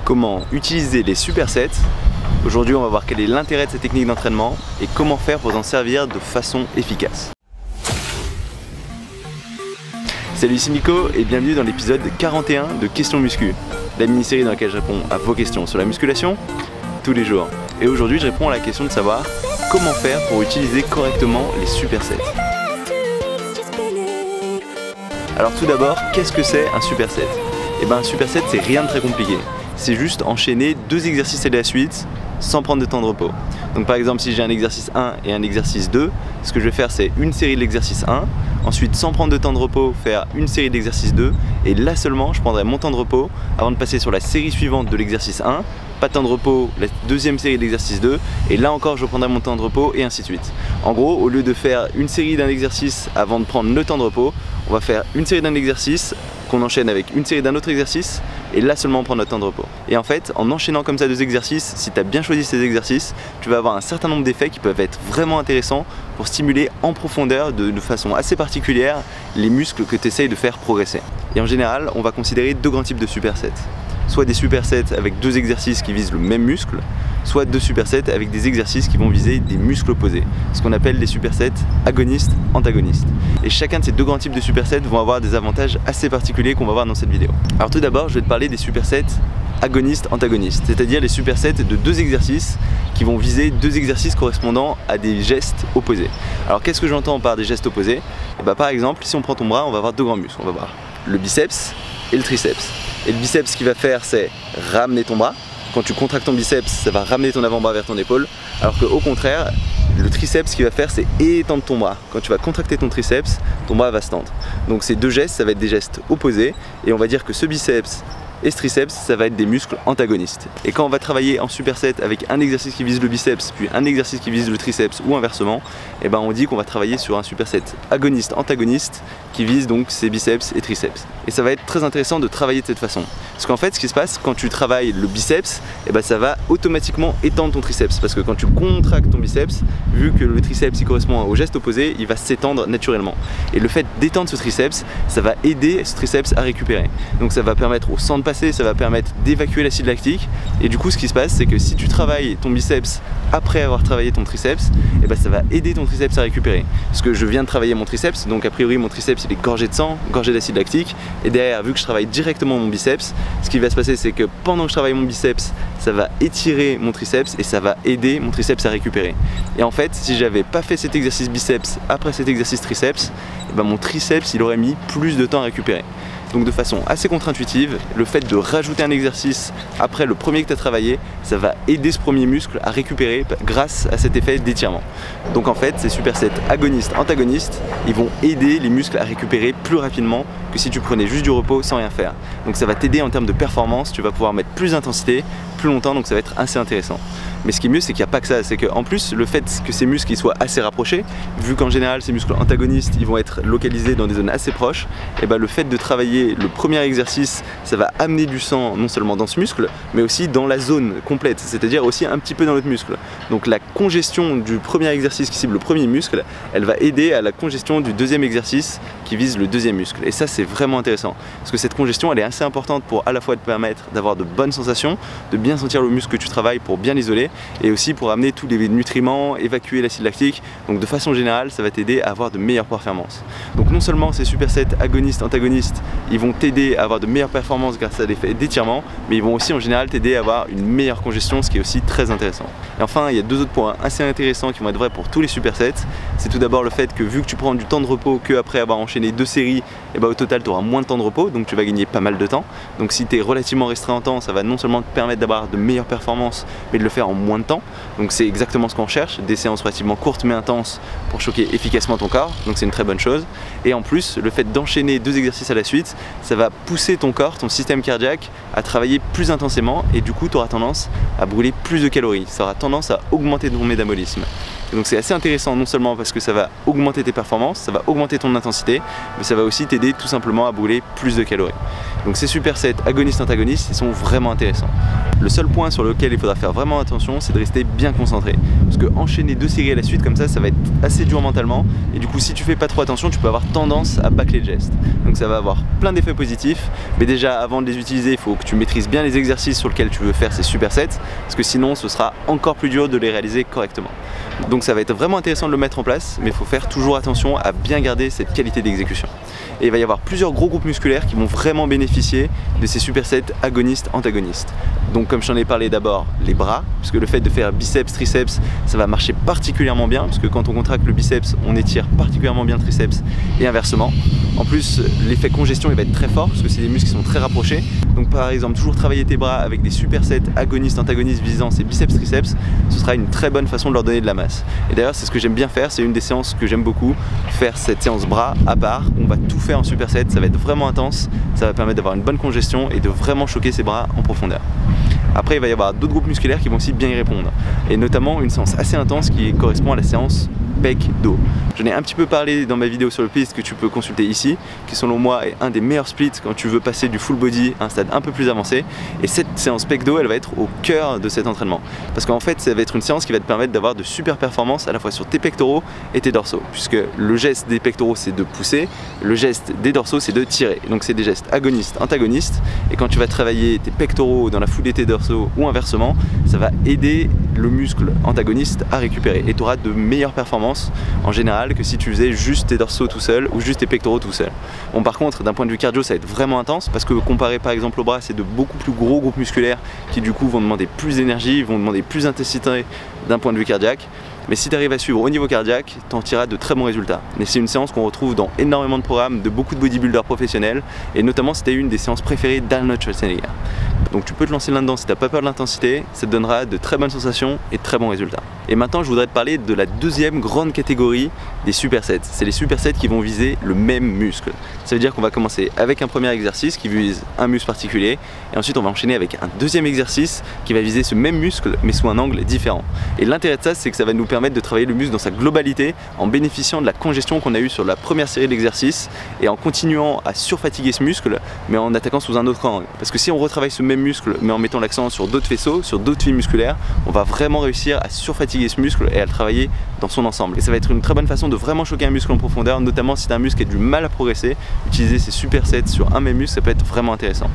comment utiliser les supersets. Aujourd'hui, on va voir quel est l'intérêt de ces techniques d'entraînement et comment faire pour en servir de façon efficace. Salut, ici Nico et bienvenue dans l'épisode 41 de Questions Muscu, la mini-série dans laquelle je réponds à vos questions sur la musculation tous les jours. Et aujourd'hui, je réponds à la question de savoir comment faire pour utiliser correctement les supersets. Alors tout d'abord, qu'est-ce que c'est un superset? Eh bien un superset, c'est rien de très compliqué. C'est juste enchaîner deux exercices à la suite sans prendre de temps de repos. Donc par exemple, si j'ai un exercice 1 et un exercice 2, ce que je vais faire, c'est une série de l'exercice 1, ensuite sans prendre de temps de repos, faire une série d'exercice 2, et là seulement, je prendrai mon temps de repos avant de passer sur la série suivante de l'exercice 1, pas de temps de repos, la deuxième série de l'exercice 2, et là encore je prendrai mon temps de repos, et ainsi de suite. En gros, au lieu de faire une série d'un exercice avant de prendre le temps de repos, on va faire une série d'un exercice qu'on enchaîne avec une série d'un autre exercice, et là seulement on prend notre temps de repos. Et en fait, en enchaînant comme ça deux exercices, si tu as bien choisi ces exercices, tu vas avoir un certain nombre d'effets qui peuvent être vraiment intéressants pour stimuler en profondeur, de façon assez particulière, les muscles que tu essayes de faire progresser. Et en général, on va considérer deux grands types de supersets. Soit des supersets avec deux exercices qui visent le même muscle, soit deux supersets avec des exercices qui vont viser des muscles opposés, ce qu'on appelle des supersets agonistes-antagonistes. Et chacun de ces deux grands types de supersets vont avoir des avantages assez particuliers qu'on va voir dans cette vidéo. Alors tout d'abord, je vais te parler des supersets agonistes-antagonistes, c'est-à-dire les supersets de deux exercices qui vont viser deux exercices correspondant à des gestes opposés. Alors qu'est-ce que j'entends par des gestes opposés? Et bah, par exemple, si on prend ton bras, on va avoir deux grands muscles. On va voir le biceps et le triceps. Et le biceps, ce qu'il va faire, c'est ramener ton bras. Quand tu contractes ton biceps, ça va ramener ton avant-bras vers ton épaule. Alors qu'au contraire, le triceps, ce qu'il va faire, c'est étendre ton bras. Quand tu vas contracter ton triceps, ton bras va se tendre. Donc ces deux gestes, ça va être des gestes opposés. Et on va dire que ce biceps et ce triceps, ça va être des muscles antagonistes. Et quand on va travailler en superset avec un exercice qui vise le biceps, puis un exercice qui vise le triceps ou inversement, et ben on dit qu'on va travailler sur un superset agoniste-antagoniste qui vise donc ces biceps et triceps. Et ça va être très intéressant de travailler de cette façon. Parce qu'en fait, ce qui se passe quand tu travailles le biceps, et ben ça va automatiquement étendre ton triceps. Parce que quand tu contractes ton biceps, vu que le triceps il correspond au geste opposé, il va s'étendre naturellement. Et le fait d'étendre ce triceps, ça va aider ce triceps à récupérer. Donc ça va permettre au sang de passer, ça va permettre d'évacuer l'acide lactique. Et du coup, ce qui se passe, c'est que si tu travailles ton biceps après avoir travaillé ton triceps, et ben ça va aider ton triceps à récupérer. Parce que je viens de travailler mon triceps, donc a priori mon triceps il est gorgé de sang, gorgé d'acide lactique. Et derrière, vu que je travaille directement mon biceps, ce qui va se passer, c'est que pendant que je travaille mon biceps, ça va étirer mon triceps et ça va aider mon triceps à récupérer. Et en fait, si j'avais pas fait cet exercice biceps après cet exercice triceps, et ben mon triceps il aurait mis plus de temps à récupérer. Donc de façon assez contre-intuitive, le fait de rajouter un exercice après le premier que tu as travaillé, ça va aider ce premier muscle à récupérer grâce à cet effet d'étirement. Donc en fait, ces supersets agonistes-antagonistes, ils vont aider les muscles à récupérer plus rapidement que si tu prenais juste du repos sans rien faire. Donc ça va t'aider en termes de performance, tu vas pouvoir mettre plus d'intensité, plus longtemps, donc ça va être assez intéressant. Mais ce qui est mieux, c'est qu'il n'y a pas que ça, c'est qu'en plus, le fait que ces muscles soient assez rapprochés, vu qu'en général ces muscles antagonistes ils vont être localisés dans des zones assez proches, et ben le fait de travailler le premier exercice, ça va amener du sang non seulement dans ce muscle, mais aussi dans la zone complète, c'est-à-dire aussi un petit peu dans l'autre muscle. Donc la congestion du premier exercice qui cible le premier muscle, elle va aider à la congestion du deuxième exercice qui vise le deuxième muscle. Et ça, c'est vraiment intéressant, parce que cette congestion, elle est assez importante pour à la fois te permettre d'avoir de bonnes sensations, de bien sentir le muscle que tu travailles pour bien l'isoler, et aussi pour amener tous les nutriments, évacuer l'acide lactique. Donc de façon générale, ça va t'aider à avoir de meilleures performances. Donc non seulement ces supersets agonistes-antagonistes, ils vont t'aider à avoir de meilleures performances grâce à l'effet d'étirement, mais ils vont aussi en général t'aider à avoir une meilleure congestion, ce qui est aussi très intéressant. Et enfin, il y a deux autres points assez intéressants qui vont être vrais pour tous les supersets. C'est tout d'abord le fait que vu que tu prends du temps de repos que après avoir enchaîné deux séries, et bah au total tu auras moins de temps de repos, donc tu vas gagner pas mal de temps. Donc si tu es relativement restreint en temps, ça va non seulement te permettre d'avoir de meilleures performances, mais de le faire en moins de temps. Donc c'est exactement ce qu'on cherche, des séances relativement courtes mais intenses pour choquer efficacement ton corps, donc c'est une très bonne chose. Et en plus, le fait d'enchaîner deux exercices à la suite, ça va pousser ton corps, ton système cardiaque à travailler plus intensément, et du coup tu auras tendance à brûler plus de calories, ça aura tendance à augmenter ton métabolisme. Et donc c'est assez intéressant, non seulement parce que ça va augmenter tes performances, ça va augmenter ton intensité, mais ça va aussi t'aider tout simplement à brûler plus de calories. Donc ces supersets agonistes-antagonistes, ils sont vraiment intéressants. Le seul point sur lequel il faudra faire vraiment attention, c'est de rester bien concentré. Parce que enchaîner 2 séries à la suite comme ça va être assez dur mentalement. Et du coup, si tu fais pas trop attention, tu peux avoir tendance à bâcler le geste. Donc ça va avoir plein d'effets positifs. Mais déjà, avant de les utiliser, il faut que tu maîtrises bien les exercices sur lesquels tu veux faire ces supersets. Parce que sinon, ce sera encore plus dur de les réaliser correctement. Donc ça va être vraiment intéressant de le mettre en place, mais il faut faire toujours attention à bien garder cette qualité d'exécution. Et il va y avoir plusieurs gros groupes musculaires qui vont vraiment bénéficier de ces supersets agonistes-antagonistes. Donc comme je t'en ai parlé d'abord, les bras, puisque le fait de faire biceps, triceps, ça va marcher particulièrement bien, parce que quand on contracte le biceps, on étire particulièrement bien le triceps et inversement. En plus, l'effet congestion il va être très fort, parce que c'est des muscles qui sont très rapprochés. Donc par exemple, toujours travailler tes bras avec des supersets agonistes-antagonistes visant ces biceps-triceps, ce sera une très bonne façon de leur donner de la masse. Et d'ailleurs, c'est ce que j'aime bien faire, c'est une des séances que j'aime beaucoup, faire cette séance bras à part, où on va tout faire en superset, ça va être vraiment intense, ça va permettre d'avoir une bonne congestion et de vraiment choquer ses bras en profondeur. Après, il va y avoir d'autres groupes musculaires qui vont aussi bien y répondre, et notamment une séance assez intense qui correspond à la séance pec-dos. J'en ai un petit peu parlé dans ma vidéo sur le piste que tu peux consulter ici, qui selon moi est un des meilleurs splits quand tu veux passer du full body à un stade un peu plus avancé. Et cette séance pec-dos, elle va être au cœur de cet entraînement. Parce qu'en fait, ça va être une séance qui va te permettre d'avoir de super performances à la fois sur tes pectoraux et tes dorsaux. Puisque le geste des pectoraux, c'est de pousser, le geste des dorsaux, c'est de tirer. Donc c'est des gestes agonistes, antagonistes. Et quand tu vas travailler tes pectoraux dans la foulée de tes dorsaux ou inversement, ça va aider le muscle antagoniste à récupérer. Et tu auras de meilleures performances en général que si tu faisais juste tes dorsaux tout seul ou juste tes pectoraux tout seul. Bon, par contre, d'un point de vue cardio, ça va être vraiment intense parce que comparé par exemple au bras, c'est de beaucoup plus gros groupes musculaires qui du coup vont demander plus d'énergie, vont demander plus d'intensité d'un point de vue cardiaque. Mais si tu arrives à suivre au niveau cardiaque, tu en tireras de très bons résultats. Et c'est une séance qu'on retrouve dans énormément de programmes de beaucoup de bodybuilders professionnels, et notamment c'était une des séances préférées d'Arnold Schwarzenegger. Donc tu peux te lancer là-dedans si tu n'as pas peur de l'intensité, ça te donnera de très bonnes sensations et de très bons résultats. Et maintenant je voudrais te parler de la deuxième grande catégorie des supersets. C'est les supersets qui vont viser le même muscle. Ça veut dire qu'on va commencer avec un premier exercice qui vise un muscle particulier, et ensuite on va enchaîner avec un deuxième exercice qui va viser ce même muscle mais sous un angle différent. Et l'intérêt de ça, c'est que ça va nous permettre de travailler le muscle dans sa globalité en bénéficiant de la congestion qu'on a eue sur la première série d'exercices et en continuant à surfatiguer ce muscle mais en attaquant sous un autre angle. Parce que si on retravaille ce même muscle mais en mettant l'accent sur d'autres faisceaux, sur d'autres fibres musculaires, on va vraiment réussir à surfatiguer ce muscle et à le travailler dans son ensemble. Et ça va être une très bonne façon de vraiment choquer un muscle en profondeur, notamment si tu as un muscle qui a du mal à progresser. Utiliser ces supersets sur un même muscle, ça peut être vraiment intéressant.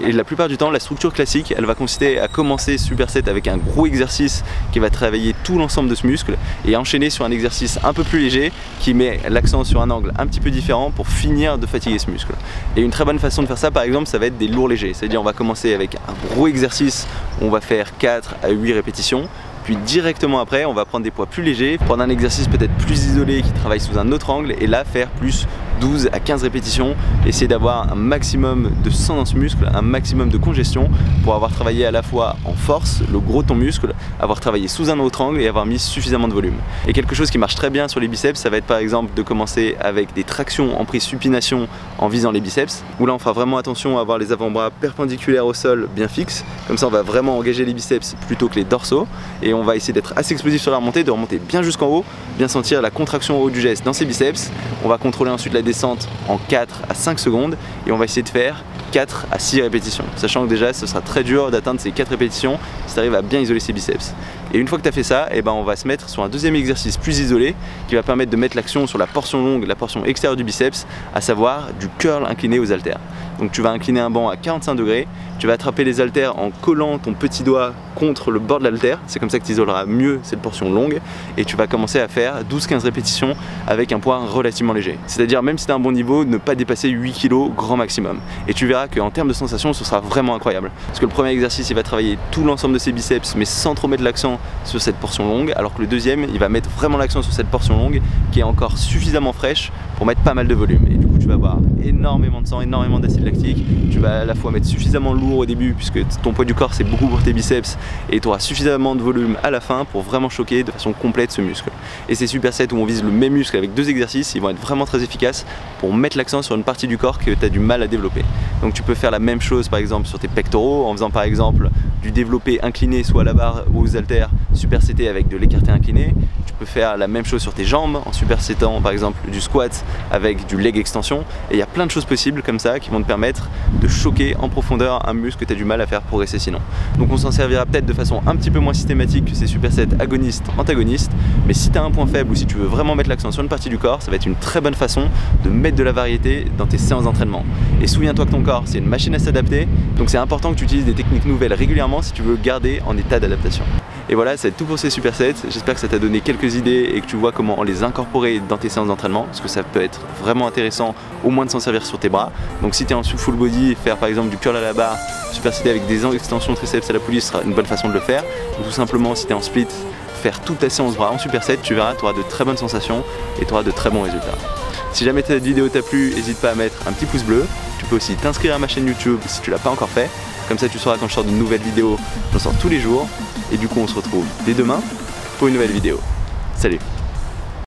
Et la plupart du temps, la structure classique, elle va consister à commencer ce superset avec un gros exercice qui va travailler tout l'ensemble de ce muscle et enchaîner sur un exercice un peu plus léger qui met l'accent sur un angle un petit peu différent pour finir de fatiguer ce muscle. Et une très bonne façon de faire ça, par exemple, ça va être des lourds légers. C'est-à-dire on va commencer avec un gros exercice où on va faire 4 à 8 répétitions. Puis directement après, on va prendre des poids plus légers, prendre un exercice peut-être plus isolé qui travaille sous un autre angle et là faire plus 12 à 15 répétitions, essayer d'avoir un maximum de sang dans ce muscle, un maximum de congestion pour avoir travaillé à la fois en force, le gros de ton muscle, avoir travaillé sous un autre angle et avoir mis suffisamment de volume. Et quelque chose qui marche très bien sur les biceps, ça va être par exemple de commencer avec des tractions en prise supination en visant les biceps, où là on fera vraiment attention à avoir les avant-bras perpendiculaires au sol bien fixes, comme ça on va vraiment engager les biceps plutôt que les dorsaux, et on va essayer d'être assez explosif sur la remontée, de remonter bien jusqu'en haut, bien sentir la contraction au haut du geste dans ses biceps. On va contrôler ensuite la descente en 4 à 5 secondes et on va essayer de faire 4 à 6 répétitions, sachant que déjà ce sera très dur d'atteindre ces 4 répétitions si tu arrives à bien isoler ses biceps. Et une fois que tu as fait ça, on va se mettre sur un deuxième exercice plus isolé qui va permettre de mettre l'action sur la portion longue, la portion extérieure du biceps, à savoir du curl incliné aux haltères. Donc tu vas incliner un banc à 45 degrés, tu vas attraper les haltères en collant ton petit doigt contre le bord de l'haltère, c'est comme ça que tu isoleras mieux cette portion longue, et tu vas commencer à faire 12-15 répétitions avec un poids relativement léger. C'est-à-dire même si tu as un bon niveau, ne pas dépasser 8 kg grand maximum. Et tu verras qu'en termes de sensations, ce sera vraiment incroyable. Parce que le premier exercice, il va travailler tout l'ensemble de ses biceps, mais sans trop mettre l'accent sur cette portion longue, alors que le deuxième, il va mettre vraiment l'accent sur cette portion longue qui est encore suffisamment fraîche pour mettre pas mal de volume. Et du coup, tu vas avoir énormément de sang, énormément d'acide lactique. Tu vas à la fois mettre suffisamment lourd au début, puisque ton poids du corps, c'est beaucoup pour tes biceps, et tu auras suffisamment de volume à la fin pour vraiment choquer de façon complète ce muscle. Et ces supersets où on vise le même muscle avec 2 exercices, ils vont être vraiment très efficaces pour mettre l'accent sur une partie du corps que tu as du mal à développer. Donc tu peux faire la même chose par exemple sur tes pectoraux en faisant par exemple du développé incliné, soit à la barre ou aux haltères, supersété avec de l'écarté incliné. Tu peux faire la même chose sur tes jambes en supersétant par exemple du squat avec du leg extension. Et il y a plein de choses possibles comme ça qui vont te permettre de choquer en profondeur un muscle que tu as du mal à faire progresser sinon. Donc on s'en servira peut-être de façon un petit peu moins systématique que ces supersets agonistes, antagonistes. Mais si tu as un point faible ou si tu veux vraiment mettre l'accent sur une partie du corps, ça va être une très bonne façon de mettre de la variété dans tes séances d'entraînement. Et souviens-toi que ton corps c'est une machine à s'adapter, donc c'est important que tu utilises des techniques nouvelles régulièrement si tu veux le garder en état d'adaptation. Et voilà, c'est tout pour ces supersets. J'espère que ça t'a donné quelques idées et que tu vois comment les incorporer dans tes séances d'entraînement, parce que ça peut être vraiment intéressant au moins de s'en servir sur tes bras. Donc si tu es en full body, faire par exemple du curl à la barre, supersété avec des extensions triceps à la poulie sera une bonne façon de le faire. Ou tout simplement si tu es en split, faire toute ta séance bras en superset, tu verras, tu auras de très bonnes sensations et tu auras de très bons résultats. Si jamais cette vidéo t'a plu, n'hésite pas à mettre un petit pouce bleu. Tu peux aussi t'inscrire à ma chaîne YouTube si tu l'as pas encore fait. Comme ça tu sauras quand je sors de nouvelles vidéos, j'en sors tous les jours. Et du coup on se retrouve dès demain pour une nouvelle vidéo. Salut!